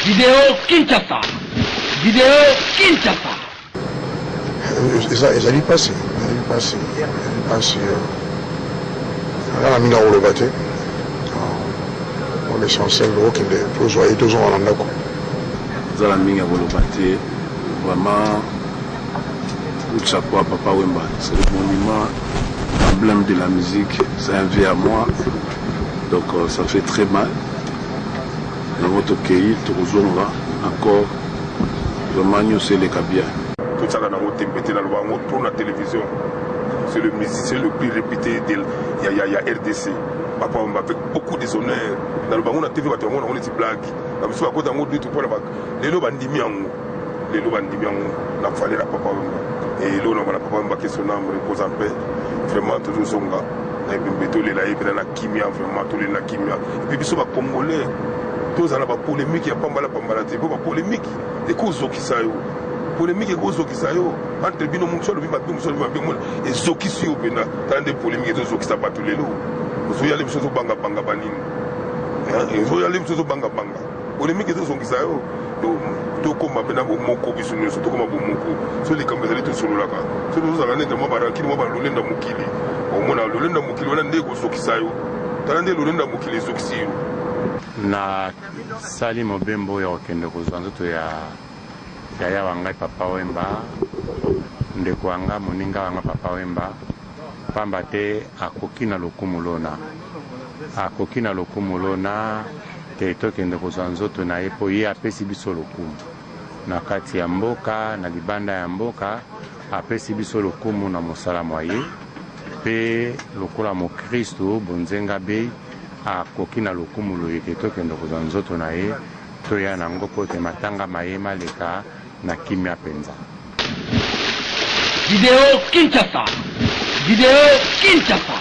Vidéo Kinshasa. Vidéo Kinshasa. ezali pasi ala mingi akoloba te l'essentiel okende tozwa ye tozonga na ndako zala mingi akoloba te vraiment tout chapeau à Papa Wemba, c'est le monument emblème de la musique, c'est un vieux à moi, donc ça fait très mal dans votre pays, Tourozonga encore vraiment nous c'est les cabia. Tout ça dans notre tempête dans le tourne la télévision. C'est le musicien le plus répété de il y a RDC. Papa Wemba avec beaucoup de honneur. Dans le banc on a TV on est blague. Comme ça à côté on dit tout pour la vague. Les lots bandimi en les lots bandimi en la fallait la Papa Wemba. Et l'eau on a Papa Wemba qui son âme repose en paix. Vraiment toujours zonga. Et puis béto les là et puis la kimia vraiment tous les la kimia. Et puis biso ba congolais. Tous en a pas polémique il y a pas mal c'est pas polémique. Des causes qui ça yo. Polémique et causes qui ça yo. Entre bino mon sol bima bino sol bima bino et zoki si au bena. Tant de polémiques et zoki ça pas tous les lots. Vous y allez monsieur banga banga banine. Et vous y allez monsieur banga banga. Polémique et zoki ça yo. To koma bena moko bisunyo to koma bomoko. So les cambezali to solo laka. So nous allons être moi barakini moi balolenda mukili. Au moins lolenda mukili wana ndeko zoki ça yo. Talande lolenda mukili zoki si yo. Na sali mobembo ya okende kozwa nzoto ya wanga Papa Wemba ndeko wanga moninga wanga Papa Wemba pamba te akoki na lokumu lona te tokende kozwa nzoto na ye po ye apesi biso lokumu na kati ya mboka na libanda ya mboka apesi biso lokumu na mosala mwa ye pe lokola mokristo bonzenga bei akoki na lokumu loye te tokende kozwa nzoto na ye toya nango po te matanga mayema leka na kimia penza. Vidéo Kinshasa. Vidéo Kinshasa.